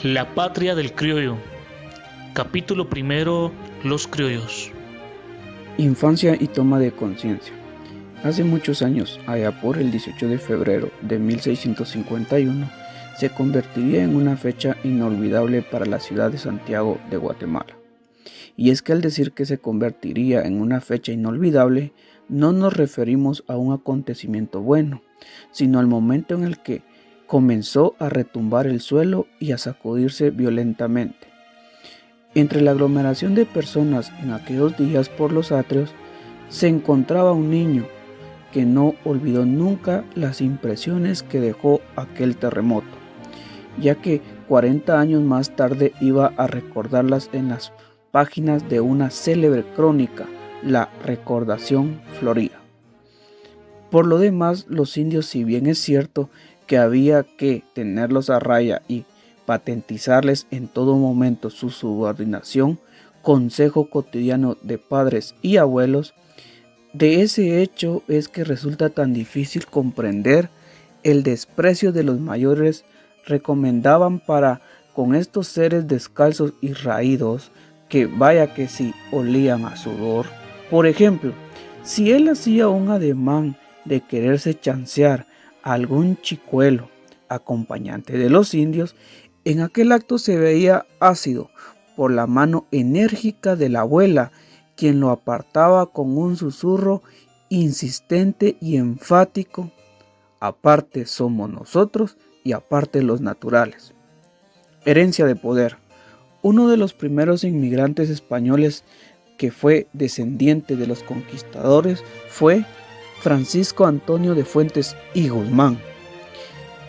La patria del criollo. Capítulo primero. Los criollos. Infancia y toma de conciencia. Hace muchos años, allá por el 18 de febrero de 1651, se convertiría en una fecha inolvidable para la ciudad de Santiago de Guatemala. Y es que al decir que se convertiría en una fecha inolvidable, no nos referimos a un acontecimiento bueno, sino al momento en el que comenzó a retumbar el suelo y a sacudirse violentamente. Entre la aglomeración de personas en aquellos días por los atrios, se encontraba un niño que no olvidó nunca las impresiones que dejó aquel terremoto, ya que 40 años más tarde iba a recordarlas en las páginas de una célebre crónica, la Recordación Florida. Por lo demás, los indios, si bien es cierto que había que tenerlos a raya y patentizarles en todo momento su subordinación, consejo cotidiano de padres y abuelos, de ese hecho es que resulta tan difícil comprender el desprecio de los mayores recomendaban para con estos seres descalzos y raídos, que vaya que si olían a sudor. Por ejemplo, si él hacía un ademán de quererse chancear a algún chicuelo acompañante de los indios, en aquel acto se veía ácido por la mano enérgica de la abuela, quien lo apartaba con un susurro insistente y enfático: aparte somos nosotros y aparte los naturales. Herencia de poder. Uno de los primeros inmigrantes españoles que fue descendiente de los conquistadores fue Francisco Antonio de Fuentes y Guzmán,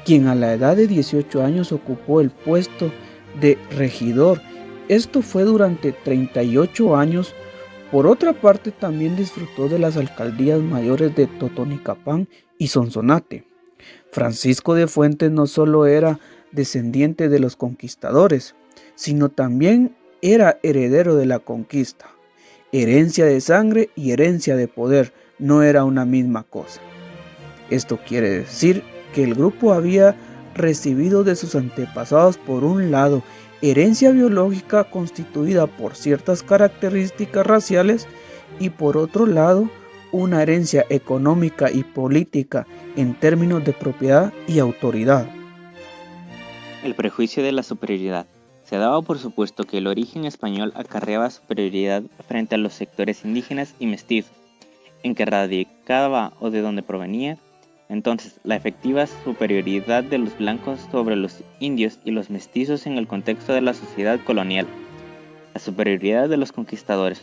quien a la edad de 18 años ocupó el puesto de regidor. Esto fue durante 38 años. Por otra parte, también disfrutó de las alcaldías mayores de Totonicapán y Sonsonate. Francisco de Fuentes no solo era descendiente de los conquistadores, sino también era heredero de la conquista. Herencia de sangre y herencia de poder no era una misma cosa. Esto quiere decir que el grupo había recibido de sus antepasados, por un lado, herencia biológica constituida por ciertas características raciales, y por otro lado, una herencia económica y política en términos de propiedad y autoridad. El prejuicio de la superioridad. Se daba por supuesto que el origen español acarreaba superioridad frente a los sectores indígenas y mestizos, en que radicaba o de donde provenía. Entonces, la efectiva superioridad de los blancos sobre los indios y los mestizos en el contexto de la sociedad colonial. La superioridad de los conquistadores.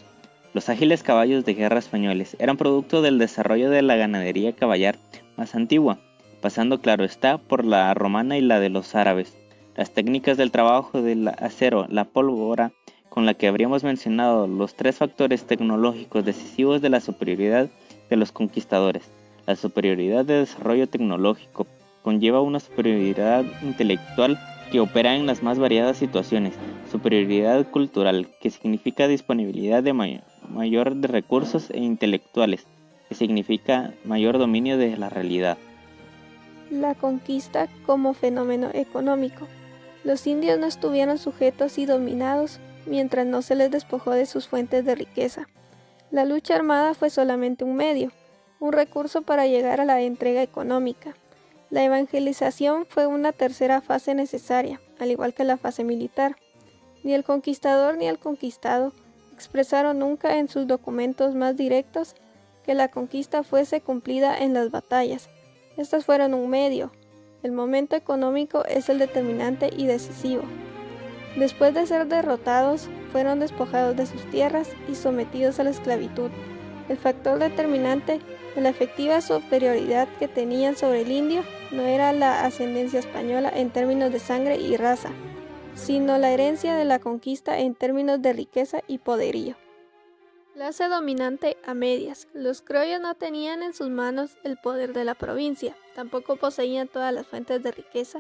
Los ágiles caballos de guerra españoles eran producto del desarrollo de la ganadería caballar más antigua, pasando claro está por la romana y la de los árabes. Las técnicas del trabajo del acero, la pólvora, con la que habríamos mencionado los tres factores tecnológicos decisivos de la superioridad de los conquistadores. La superioridad de desarrollo tecnológico conlleva una superioridad intelectual que opera en las más variadas situaciones. Superioridad cultural, que significa disponibilidad de mayor de recursos e intelectuales, que significa mayor dominio de la realidad. La conquista como fenómeno económico. Los indios no estuvieron sujetos y dominados mientras no se les despojó de sus fuentes de riqueza. La lucha armada fue solamente un medio, un recurso para llegar a la entrega económica. La evangelización fue una tercera fase necesaria, al igual que la fase militar. Ni el conquistador ni el conquistado expresaron nunca en sus documentos más directos que la conquista fuese cumplida en las batallas. Estas fueron un medio. El momento económico es el determinante y decisivo. Después de ser derrotados, fueron despojados de sus tierras y sometidos a la esclavitud. El factor determinante de la efectiva superioridad que tenían sobre el indio no era la ascendencia española en términos de sangre y raza, sino la herencia de la conquista en términos de riqueza y poderío. Clase dominante a medias. Los criollos no tenían en sus manos el poder de la provincia, tampoco poseían todas las fuentes de riqueza,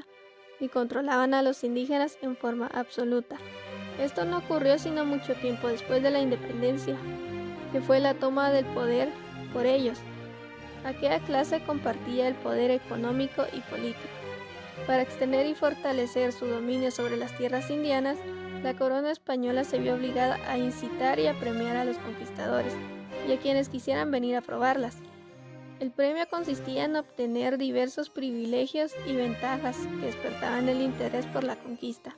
ni controlaban a los indígenas en forma absoluta. Esto no ocurrió sino mucho tiempo después de la independencia, que fue la toma del poder por ellos. Aquella clase compartía el poder económico y político. Para extender y fortalecer su dominio sobre las tierras indianas, la corona española se vio obligada a incitar y a premiar a los conquistadores y a quienes quisieran venir a probarlas. El premio consistía en obtener diversos privilegios y ventajas que despertaban el interés por la conquista.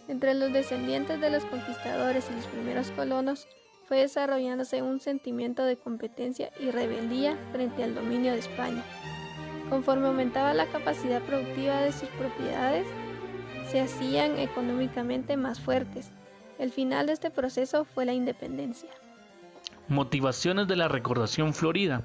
Entre los descendientes de los conquistadores y los primeros colonos fue desarrollándose un sentimiento de competencia y rebeldía frente al dominio de España. Conforme aumentaba la capacidad productiva de sus propiedades, se hacían económicamente más fuertes. El final de este proceso fue la independencia. Motivaciones de la recordación florida.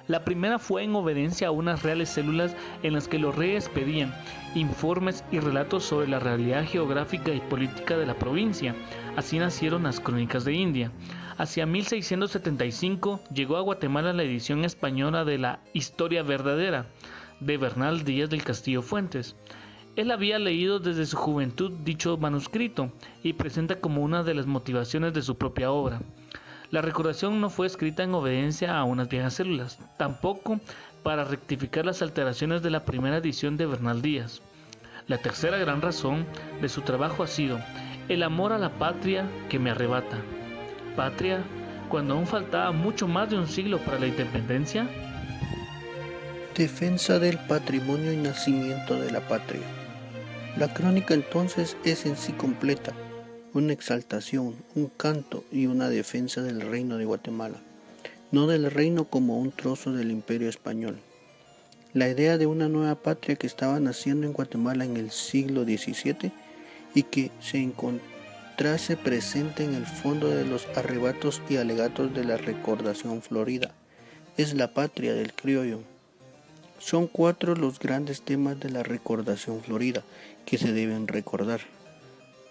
La primera fue en obediencia a unas reales células en las que los reyes pedían informes y relatos sobre la realidad geográfica y política de la provincia. Así nacieron las Crónicas de India. Hacia 1675 llegó a Guatemala la edición española de la Historia Verdadera, de Bernal Díaz del Castillo Fuentes. Él había leído desde su juventud dicho manuscrito y presenta como una de las motivaciones de su propia obra. La recordación no fue escrita en obediencia a unas viejas células, tampoco para rectificar las alteraciones de la primera edición de Bernal Díaz. La tercera gran razón de su trabajo ha sido el amor a la patria que me arrebata. Patria, cuando aún faltaba mucho más de un siglo para la independencia. Defensa del patrimonio y nacimiento de la patria. La crónica entonces es en sí completa, una exaltación, un canto y una defensa del reino de Guatemala, no del reino como un trozo del imperio español. La idea de una nueva patria que estaba naciendo en Guatemala en el siglo XVII y que se encontrase presente en el fondo de los arrebatos y alegatos de la recordación florida, es la patria del criollo. Son 4 los grandes temas de la recordación florida que se deben recordar: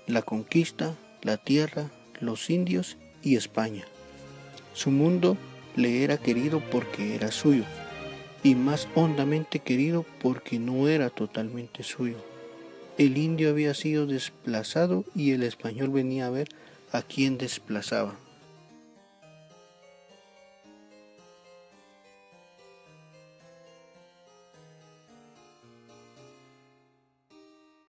la conquista, la tierra, los indios y España. Su mundo le era querido porque era suyo, y más hondamente querido porque no era totalmente suyo. El indio había sido desplazado y el español venía a ver a quién desplazaba.